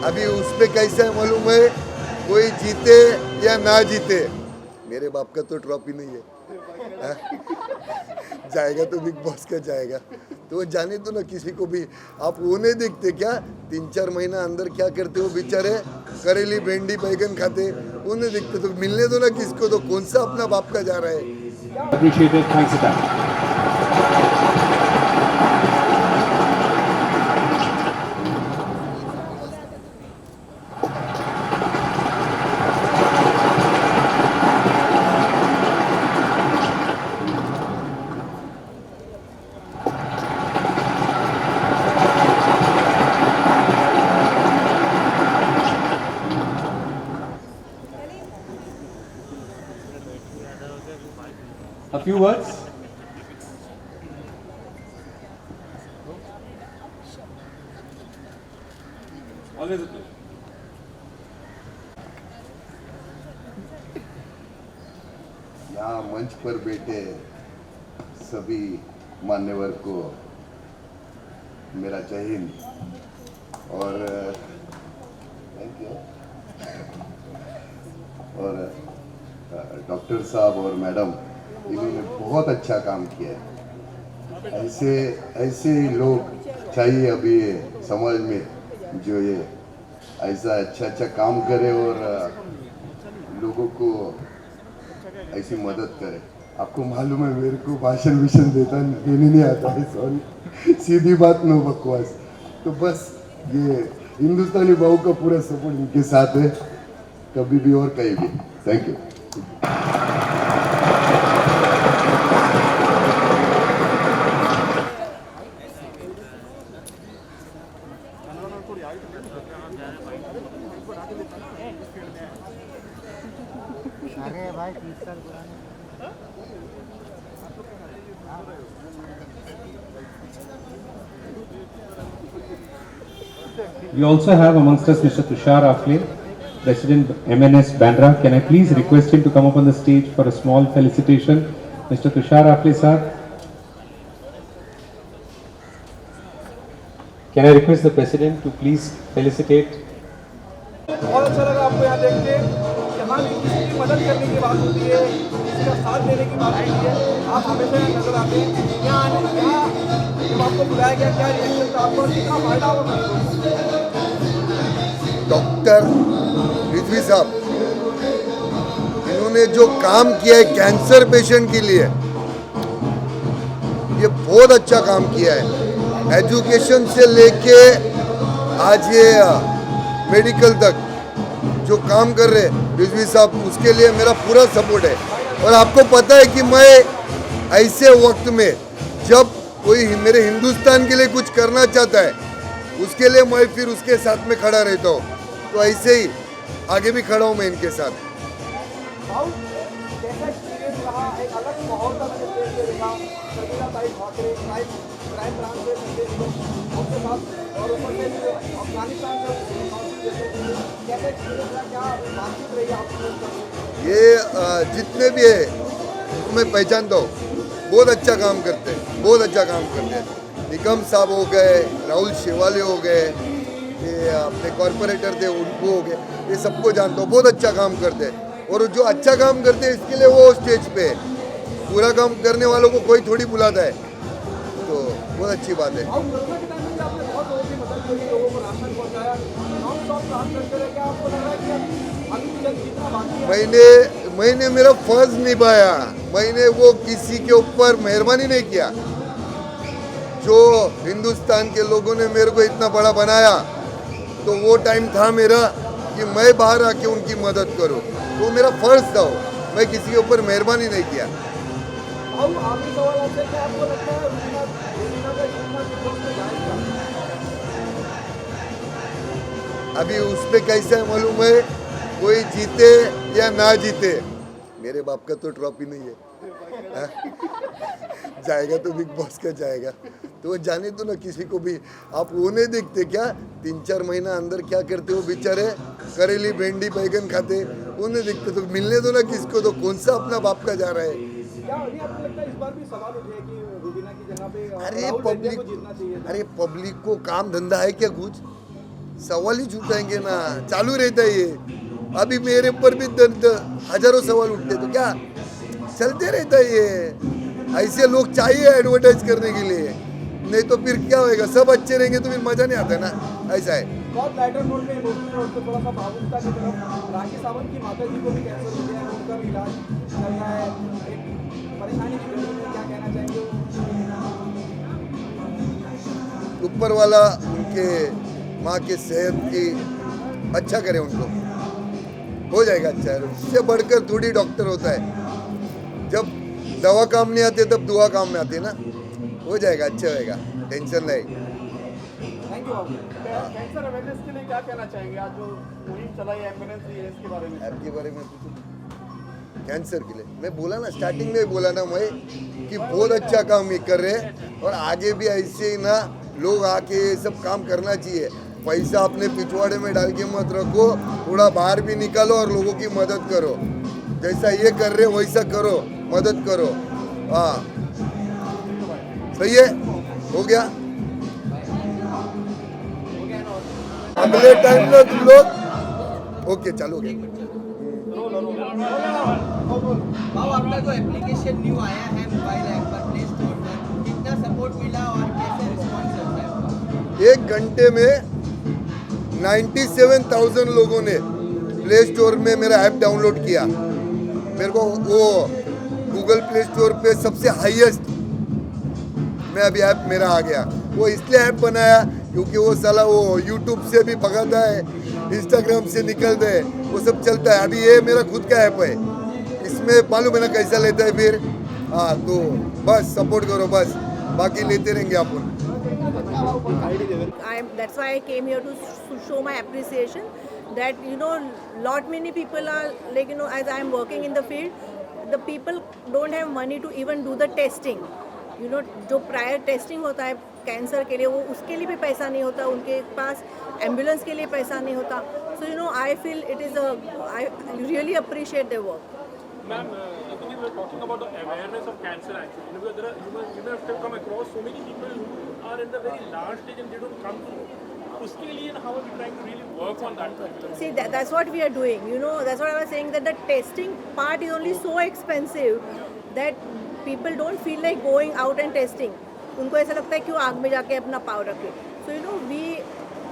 अभी उस पे कैसा है मालूम है, कोई जीते या ना जीते, मेरे बाप का तो ट्रॉफी नहीं है। हाँ? जाएगा तो बिग बॉस का जाएगा, तो वो जाने दो ना किसी को भी। आप वो नहीं देखते क्या, 3-4 महीना अंदर क्या करते हो बेचारे, करेली भिंडी बैगन खाते, वो नहीं देखते, तो मिलने दो ना किसको, तो कौन सा अपना बाप का जा रहा है। Appreciated. Thanks a ton. A few words. Always a pleasure. यहाँ मंच पर बैठे सभी मान्यवर को मेरा जय हिंद और थैंक यू। और डॉक्टर साहब और मैडम, इन्होंने बहुत अच्छा काम किया है। ऐसे ऐसे ही लोग चाहिए अभी समाज में, जो ये ऐसा अच्छा काम करे और लोगों को ऐसी मदद करे। आपको मालूम है मेरे को भाषण देने नहीं आता है, सॉरी, सीधी बात, नो बकवास। तो बस ये हिंदुस्तानी बाबू का पूरा सपोर्ट इनके साथ है, कभी भी और कहीं भी। Thank you. अरे भाई 30 साल पुराने। We also have amongst us Mr. Tushar Afle, President MNS Bandra. Can I please request him to come up on the stage for a small felicitation? Mr. Tushar Afle, sir. Can I request the President to please felicitate? बहुत अच्छा लगा आपको यहाँ देख के। यहाँ भी किसी की मदद करने की बात होती है, किसी का साथ देने की बात होती है, आप हमेशा यहाँ नजर आते हैं। यहाँ जब आपको बुलाया गया, क्या रिएक्शन था आपको और कितना फायदा होगा? डॉक्टर रिजवी साहब, इन्होंने जो काम किया है कैंसर पेशेंट के लिए, ये बहुत अच्छा काम किया है। एजुकेशन से लेके आज ये मेडिकल तक जो काम कर रहे हैं रिजवी साहब, उसके लिए मेरा पूरा सपोर्ट है। और आपको पता है कि मैं ऐसे वक्त में जब कोई मेरे हिंदुस्तान के लिए कुछ करना चाहता है, उसके लिए मैं फिर उसके साथ में खड़ा रहता हूँ। तो ऐसे ही आगे भी खड़ा हूँ मैं इनके साथ। कैसा एक्सपीरियंस रहा? एक अलग माहौल था मैंने स्टेज पे देखा, शर्मिला ताई ठाकरे, क्राइम ब्रांच से आपके साथ, और ऊपर से अफगानिस्तान से कैसा एक्सपीरियंस रहा? क्या बातचीत रही आपकी? ये जितने भी है मैं पहचानता हूँ, बहुत अच्छा काम करते हैं, बहुत अच्छा काम करते हैं। निगम साहब हो गए, राहुल शेवाले हो गए, ये अपने कॉरपोरेटर थे उनको हो गए, ये सबको जानता हूँ, बहुत अच्छा काम करते हैं। और जो अच्छा काम करते हैं इसके लिए वो स्टेज पे है, पूरा काम करने वालों को कोई थोड़ी बुलाता है, तो बहुत अच्छी बात है। और कोरोना के टाइम में भी आपने बहुत लोगों की मदद करी, लोगों को राशन पहुंचाया, नॉन स्टॉप काम करते रहे। क्या आपको लग रहा है कि अभी भी जल्द जितना बाकी है? मैंने मेरा फर्ज निभाया, मैंने वो किसी के ऊपर मेहरबानी नहीं किया। जो हिंदुस्तान के लोगों ने मेरे को इतना बड़ा बनाया, तो वो टाइम था मेरा कि मैं बाहर आके उनकी मदद करूं, तो मेरा फर्ज था वो, मैं किसी के ऊपर मेहरबानी नहीं किया। और आखिरी सवाल आपसे, क्या आपको लगता है रुबीना का जीतना बिग बॉस में जाएगा? अभी उस पे कैसा है मालूम है, कोई जीते या ना जीते, मेरे बाप का तो ट्रॉफी नहीं है। हाँ? जाएगा तो बिग बॉस का जाएगा, तो वो जाने दो ना किसी को भी। आप वो नहीं देखते क्या, 3-4 महीना अंदर क्या करते हो बेचारे, करेली भिंडी बैगन खाते, वो नहीं देखते, तो मिलने दो ना किसको, तो कौन सा अपना बाप का जा रहा है। क्या नहीं आपको लगता है इस बार भी सवाल उठे कि रुबीना की जगह पे अरे राहुल पब्लिक, को जीतना चाहिए था? अरे पब्लिक को काम धंधा है क्या कुछ? सवाल ही छूटेंगे ना, चालू रहता है ये। अभी मेरे ऊपर भी हजारों सवाल उठते, तो क्या चलते रहता है ये। ऐसे लोग चाहिए एडवर्टाइज करने के लिए, नहीं तो फिर क्या होएगा, सब अच्छे रहेंगे तो फिर मजा नहीं आता ना, ऐसा है। बहुत लाइटर नोट पे इमोशनल नोट पे थोड़ा सा भावुकता की तरफ, राखी सावंत की माता जी को भी कैंसर हो गया है, उनका भी इलाज चल रहा है, एक परेशानी की घड़ी में क्या कहना चाहेंगे? ऊपर वाला उनके माँ के सेहत की अच्छा करे, उनको हो जाएगा अच्छा है। उससे बढ़कर थोड़ी डॉक्टर होता है, जब दवा काम नहीं आती तब दुआ काम में आती है ना, हो जाएगा, अच्छा होएगा, टेंशन नहीं। Thank you Babu. Cancer awareness के लिए क्या कहना चाहेंगे? आज जो मुहिम चलाई है, एम्बुलेंस दी है, इसके बारे में? ऐप के बारे में कैंसर के लिए मैं बोला ना, स्टार्टिंग में बोला ना मैं कि बहुत अच्छा काम ये कर रहे हैं, और आगे भी ऐसे ही ना लोग आके ये सब काम करना चाहिए। पैसा अपने पिछवाड़े में डाल के मत रखो, थोड़ा बाहर भी निकालो और लोगों की मदद करो। जैसा ये कर रहे वैसा करो, मदद करो। हाँ सही है, हो गया। अगले टाइम में तुम लोग ओके चलोगे। भाव आपका जो एप्लीकेशन न्यू आया है मोबाइल ऐप पर, प्ले स्टोर पर, कितना सपोर्ट मिला और कैसे रिस्पॉन्स चलता है? 1 घंटे में 97,000 लोगों ने प्ले स्टोर में मेरा ऐप डाउनलोड किया। मेरे को वो गूगल प्ले स्टोर पे सबसे हाईएस्ट में अभी ऐप मेरा आ गया। वो इसलिए ऐप बनाया क्योंकि वो साला वो यूट्यूब से भी भगाता है, इंस्टाग्राम से निकलता है, वो सब चलता है। अभी ये मेरा खुद का ऐप है, इसमें मालूम है ना कैसा लेता है फिर। हाँ तो बस सपोर्ट करो, बस बाकी लेते रहेंगे अपन। That's why I came here to show my appreciation that lot many people are like as I am working in the field, the people don't have money to even do the testing. जो prior testing होता है cancer के लिए, वो उसके लिए भी पैसा नहीं होता, उनके पास एम्बुलेंस के लिए पैसा नहीं होता। So I feel it is I really appreciate their work. Ma'am, actually we were talking about the awareness of cancer actually. Because there are, you may have come across so many people who are in the very large stage and they don't come to. उसके लिए how are we trying to really work on that? See, that's what we are doing. That's what I was saying, that the testing part is only so expensive that people don't feel like going out and testing. उनको ऐसा लगता है क्यों आग में जाके अपना पाव रखे. So we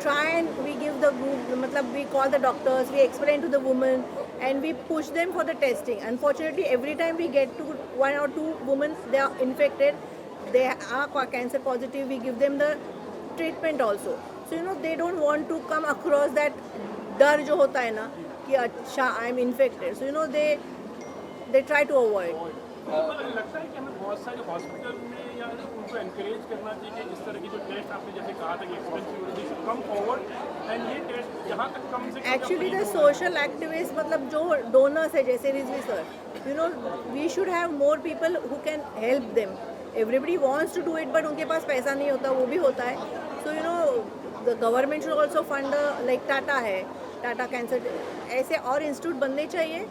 try and we give the group, मतलब we call the doctors, we explain to the women and we push them for the testing. Unfortunately, every time we get to 1 or 2 women, they are infected, they are cancer positive, we give them the treatment also. So they don't want to come across that डर जो होता है ना कि अच्छा I am infected. So they try to avoid. मुझे लगता है कि हमें बहुत सारे हॉस्पिटल में या उनको एनकरेज करना चाहिए कि इस तरह की जो टेस्ट आपने जैसे कहा था कि एक्सपेंसिव कम फॉरवर्ड एंड ये टेस्ट जहाँ तक कम से कम एक्चुअली द सोशल एक्टिविस्ट, मतलब जो डोनर्स है जैसे Rizvi sir, we should have more people who can help them. Everybody wants to do it but उनके पास पैसा नहीं होता, वो भी होता है. So the government should also fund, like Tata है, टाटा कैंसर, ऐसे और इंस्टीट्यूट बनने चाहिए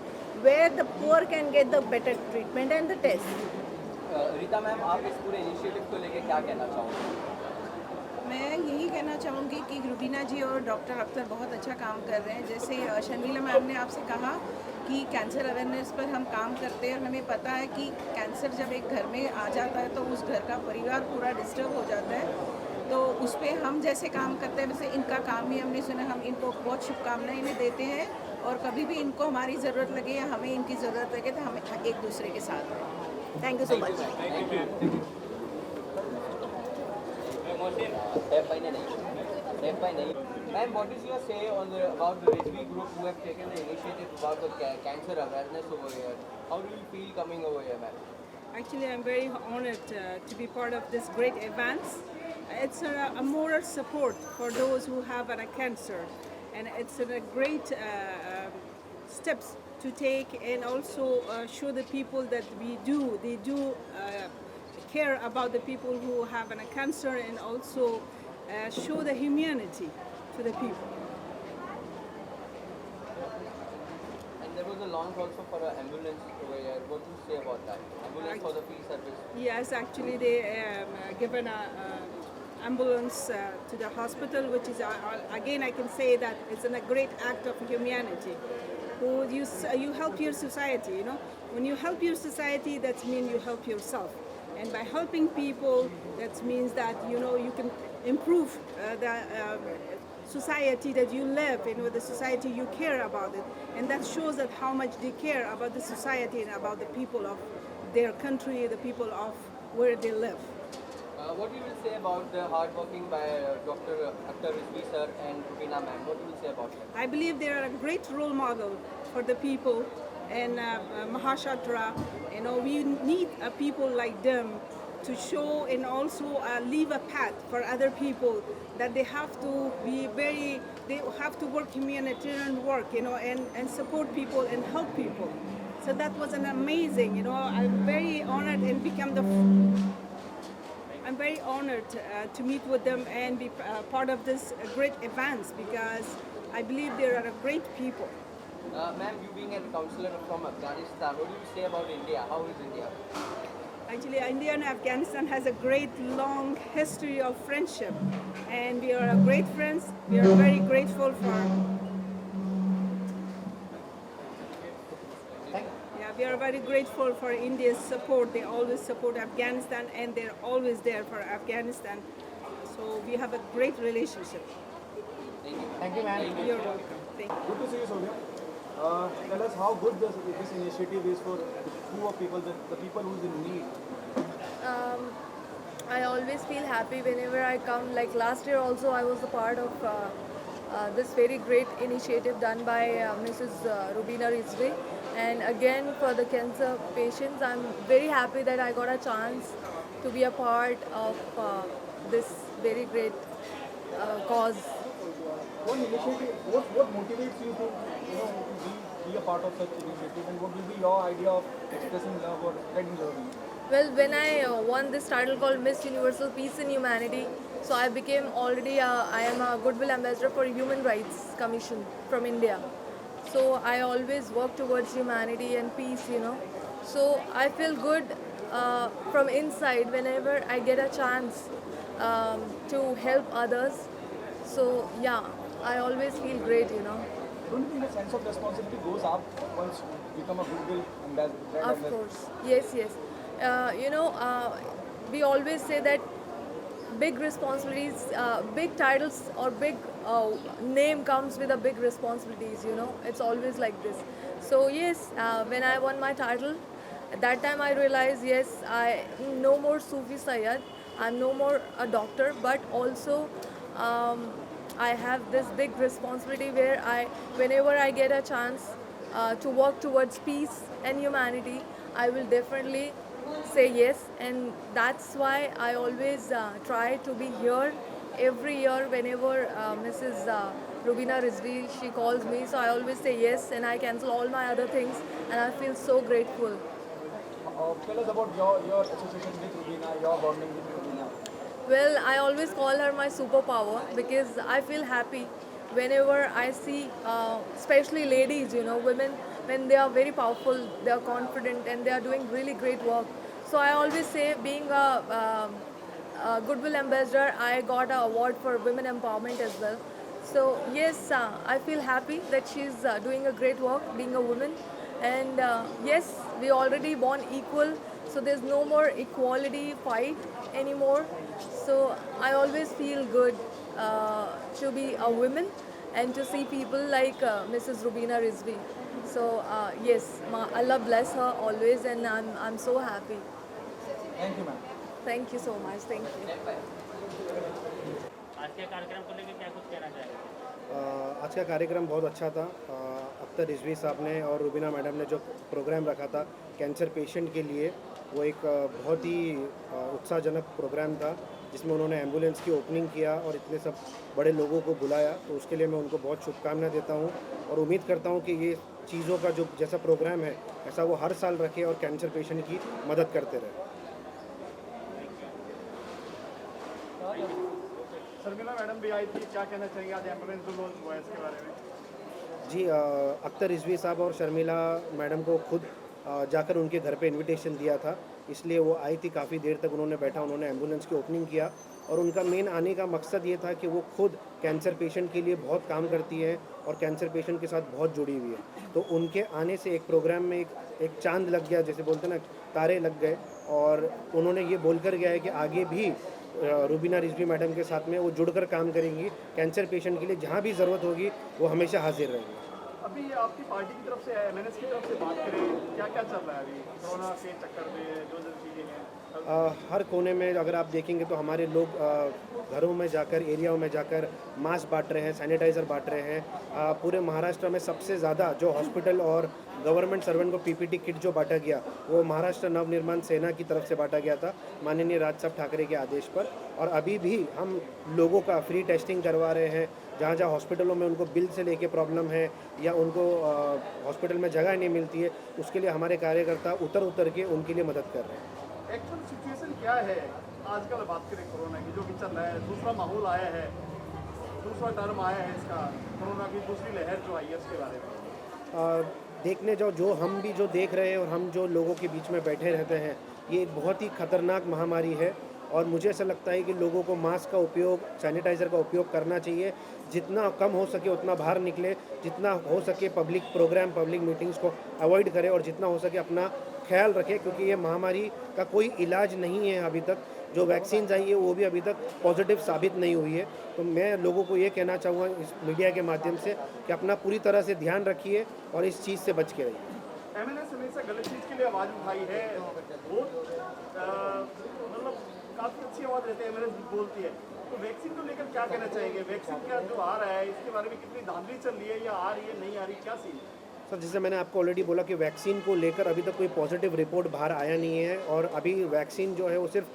where the poor can get the better treatment and the test. Rita ma'am, आप इस पूरे इनिशिएटिव को लेके क्या कहना चाहोगे? मैं यही कहना चाहूँगी कि रुबीना जी और डॉक्टर अख्तर बहुत अच्छा काम कर रहे हैं. जैसे शर्मिला मैम ने आपसे कहा कि कैंसर अवेयरनेस पर हम काम करते हैं और हमें पता है कि कैंसर जब एक घर में आ जाता है तो उस घर का परिवार पूरा डिस्टर्ब हो जाता है. तो उस पर हम जैसे काम करते हैं वैसे इनका काम भी हमने सुना. हम इनको बहुत शुभकामनाएं इन्हें देते हैं और कभी भी इनको हमारी ज़रूरत लगे या हमें इनकी ज़रूरत लगे तो हम एक दूसरे के साथ हैं. Thank you so much. Ma'am, what is your say on about the Rizvi group who have taken the initiative about the cancer awareness over here? How do you feel coming over here, ma'am? Actually, I'm very honored to be part of this great event. It's a moral support for those who have a cancer, and it's a great steps to take, and also show the people that they do care about the people who have a cancer, and also show the humanity to the people. And there was a launch also for an ambulance over here. What do you say about that? Ambulance for the free service. Yes, actually they given a ambulance to the hospital, which is again I can say that it's a great act of humanity. You help your society. You know, when you help your society, that means you help yourself, and by helping people, that means that you can improve the society that you live in, with the society you care about it, and that shows that how much they care about the society and about the people of their country, the people of where they live. What you will say about the hard working by Dr. Akhtar Rizvi sir and Rubina ma'am? What you will say about them? I believe they are a great role model for the people, and Mahashatra. We need people like them to show and also leave a path for other people, that they have to work humanitarian work, and support people and help people. So that was an amazing, I'm very honored and I'm very honored to meet with them and be part of this great events, because I believe they are great people. Ma'am, you being a counselor from Afghanistan, what do you say about India? How is India? Actually, India and Afghanistan has a great long history of friendship, and we are great friends. We are very grateful for. We are very grateful for India's support. They always support Afghanistan, and they're always there for Afghanistan. So we have a great relationship. Thank you, ma'am. You're welcome. Thank you. Good to see you, Sonia. Tell us how good this initiative is for poor people, the people who's in need. I always feel happy whenever I come. Like last year also, I was a part of this very great initiative done by Mrs. Rubina Rizvi. And again, for the cancer patients, I'm very happy that I got a chance to be a part of this very great cause. What initiative? What motivates you to be a part of such initiative, and what will be your idea of expressing love or spreading love? Well, when I won this title called Miss Universal Peace and Humanity, so I became I am a Goodwill Ambassador for Human Rights Commission from India. So I always work towards humanity and peace, So I feel good from inside whenever I get a chance to help others. So yeah, I always feel great, Don't you think the sense of responsibility goes up once you become a Goodwill ambassador? Of course, yes. We always say that big responsibilities, big titles or big name comes with a big responsibilities, It's always like this. So yes, when I won my title, at that time I realized, yes, I no more Sufi Sayyad, I'm no more a doctor, but also I have this big responsibility where whenever I get a chance to work towards peace and humanity, I will definitely say yes, and that's why I always try to be here every year whenever Mrs. Rubina Rizvi, she calls me, so I always say yes, and I cancel all my other things, and I feel so grateful. Tell us about your association with Rubina, your bonding with Rubina. Well, I always call her my superpower because I feel happy whenever I see, especially ladies, women, when they are very powerful, they are confident, and they are doing really great work. So I always say, being a Goodwill Ambassador, I got an award for women empowerment as well. So yes, I feel happy that she's doing a great work, being a woman. And yes, we already born equal, so there's no more equality fight anymore. So I always feel good to be a woman and to see people like Mrs. Rubina Rizvi. So yes, Allah bless her always, and I'm so happy. Thank you, ma'am. Thank you so much. Thank you. आज के कार्यक्रम को लेकर क्या कुछ कहना चाहेंगे? आज का कार्यक्रम बहुत अच्छा था। अख्तर रिजवी साहब ने और रुबीना मैडम ने जो प्रोग्राम रखा था कैंसर पेशेंट के लिए, वो एक बहुत ही उत्साहजनक प्रोग्राम था, जिसमें उन्होंने एम्बुलेंस की ओपनिंग किया और इतने सब बड़े लोगों को बुलाया। तो उसके लिए मैं उनको बहुत शुभकामनाएं देता हूं और उम्मीद करता हूं कि ये चीज़ों का जो जैसा प्रोग्राम है ऐसा वो हर साल रखे और कैंसर पेशेंट की मदद करते रहे। शर्मिला मैडम भी आई थी, क्या कहना चाहेंगे आज एम्बुलेंस जो लॉन्च हुआ है इसके बारे में? जी, अख्तर रिजवी साहब और शर्मिला मैडम को खुद जाकर उनके घर पे इनविटेशन दिया था, इसलिए वो आई थी। काफ़ी देर तक उन्होंने बैठा, उन्होंने एम्बुलेंस की ओपनिंग किया और उनका मेन आने का मकसद ये था कि वो खुद कैंसर पेशेंट के लिए बहुत काम करती है और कैंसर पेशेंट के साथ बहुत जुड़ी हुई है। तो उनके आने से एक प्रोग्राम में एक चांद लग गया, जैसे बोलते हैं ना, तारे लग गए। और उन्होंने ये बोलकर गया है कि आगे भी रुबीना रिजवी मैडम के साथ में वो जुड़कर काम करेंगी। कैंसर पेशेंट के लिए जहाँ भी ज़रूरत होगी वो हमेशा हाजिर रहेंगी। अभी आपकी पार्टी की तरफ से एमएनएस की तरफ से बात करें, क्या क्या चल रहा है अभी कोरोना के चक्कर में जो चीज़ें हैं? हर कोने में अगर आप देखेंगे तो हमारे लोग घरों में जाकर, एरियाओं में जाकर मास्क बांट रहे हैं, सैनिटाइज़र बांट रहे हैं। पूरे महाराष्ट्र में सबसे ज़्यादा जो हॉस्पिटल और गवर्नमेंट सर्वेंट को पीपीटी किट जो बांटा गया वो महाराष्ट्र नवनिर्माण सेना की तरफ से बांटा गया था, माननीय राज साहब ठाकरे के आदेश पर। और अभी भी हम लोगों का फ्री टेस्टिंग करवा रहे हैं। जहाँ जहाँ हॉस्पिटलों में उनको बिल से लेके प्रॉब्लम है या उनको हॉस्पिटल में जगह नहीं मिलती है, उसके लिए हमारे कार्यकर्ता उतर के उनके लिए मदद कर रहे हैं। एक्चुअल सिचुएशन क्या है आजकल? बात करें कोरोना की, जो भी चल रहा है, दूसरा माहौल आया है, दूसरा टर्म आया है इसका, कोरोना की दूसरी लहर जो आई है उसके बारे में देखने जाओ, जो हम भी जो देख रहे हैं और हम जो लोगों के बीच में बैठे रहते हैं, ये एक बहुत ही खतरनाक महामारी है। और मुझे ऐसा लगता है कि लोगों को मास्क का उपयोग, सैनिटाइज़र का उपयोग करना चाहिए। जितना कम हो सके उतना बाहर निकले, जितना हो सके पब्लिक प्रोग्राम, पब्लिक मीटिंग्स को अवॉइड करें और जितना हो सके अपना ख्याल रखें, क्योंकि ये महामारी का कोई इलाज नहीं है अभी तक। जो वैक्सीन आई है वो भी अभी तक पॉजिटिव साबित नहीं हुई है। तो मैं लोगों को ये कहना चाहूँगा इस मीडिया के माध्यम से कि अपना पूरी तरह से ध्यान रखिए और इस चीज़ से बच के रहिए। एमएनएस हमेशा गलत चीज़ के लिए आवाज़ उठाई है, वो मतलब काफ़ी अच्छी आवाज़ रहती है, एमएनएस बोलती है। तो वैक्सीन को लेकर क्या कहना चाहेंगे? वैक्सीन का जो आ रहा है इसके बारे में कितनी धांधली चल रही है, या आ रही है, नहीं आ रही, क्या सीन? सर, जैसे मैंने आपको ऑलरेडी बोला कि वैक्सीन को लेकर अभी तक कोई पॉजिटिव रिपोर्ट बाहर आया नहीं है। और अभी वैक्सीन जो है वो सिर्फ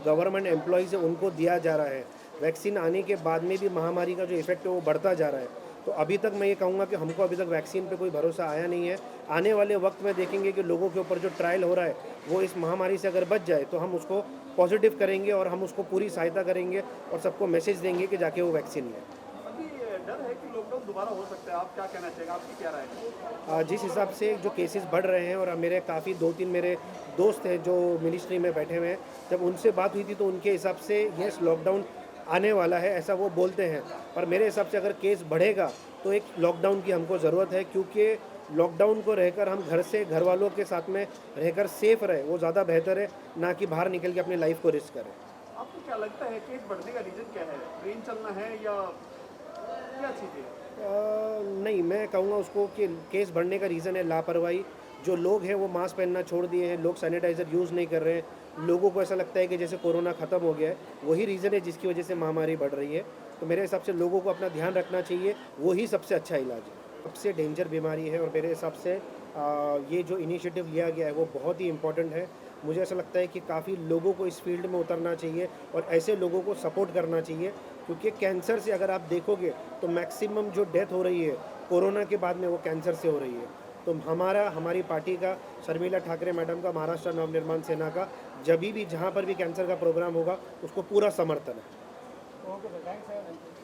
गवर्नमेंट एम्प्लॉयज़ है उनको दिया जा रहा है। वैक्सीन आने के बाद में भी महामारी का जो इफेक्ट है वो बढ़ता जा रहा है। तो अभी तक मैं ये कहूँगा कि हमको अभी तक वैक्सीन पे कोई भरोसा आया नहीं है। आने वाले वक्त में देखेंगे कि लोगों के ऊपर जो ट्रायल हो रहा है वो इस महामारी से अगर बच जाए तो हम उसको पॉजिटिव करेंगे और हम उसको पूरी सहायता करेंगे और सबको मैसेज देंगे कि जाके वो वैक्सीन लें। अभी डर है कि लॉकडाउन दोबारा हो सकता है, आप क्या कहना चाहेंगे? आपकी क्या राय है? जिस हिसाब से जो केसेस बढ़ रहे हैं, और मेरे काफ़ी 2-3 मेरे दोस्त हैं जो मिनिस्ट्री में बैठे हुए हैं, जब उनसे बात हुई थी तो उनके हिसाब से यस लॉकडाउन आने वाला है, ऐसा वो बोलते हैं। पर मेरे हिसाब से अगर केस बढ़ेगा तो एक लॉकडाउन की हमको ज़रूरत है, क्योंकि लॉकडाउन को रहकर हम घर से, घर वालों के साथ में रहकर सेफ रहे, वो ज़्यादा बेहतर है, ना कि बाहर निकल के अपनी लाइफ को रिस्क करें। आपको क्या लगता है केस बढ़ने का रीज़न क्या है? ट्रेन चलना है या क्या चीज़ें? नहीं, मैं कहूँगा उसको कि केस बढ़ने का रीज़न है लापरवाही। जो लोग हैं वो मास्क पहनना छोड़ दिए हैं, लोग सैनिटाइज़र यूज़ नहीं कर रहे हैं, लोगों को ऐसा लगता है कि जैसे कोरोना ख़त्म हो गया है, वही रीज़न है जिसकी वजह से महामारी बढ़ रही है। तो मेरे हिसाब से लोगों को अपना ध्यान रखना चाहिए, वही सबसे अच्छा इलाज है। सबसे डेंजर बीमारी है और मेरे हिसाब से ये जो इनिशिएटिव लिया गया है वो बहुत ही इम्पोर्टेंट है। मुझे ऐसा लगता है कि काफ़ी लोगों को इस फील्ड में उतरना चाहिए और ऐसे लोगों को सपोर्ट करना चाहिए, क्योंकि कैंसर से अगर आप देखोगे तो मैक्सिमम जो डेथ हो रही है कोरोना के बाद में वो कैंसर से हो रही है। तो हमारी पार्टी का, शर्मिला ठाकरे मैडम का, महाराष्ट्र नवनिर्माण सेना का, जब भी जहाँ पर भी कैंसर का प्रोग्राम होगा उसको पूरा समर्थन है। Okay sir, thanks sir.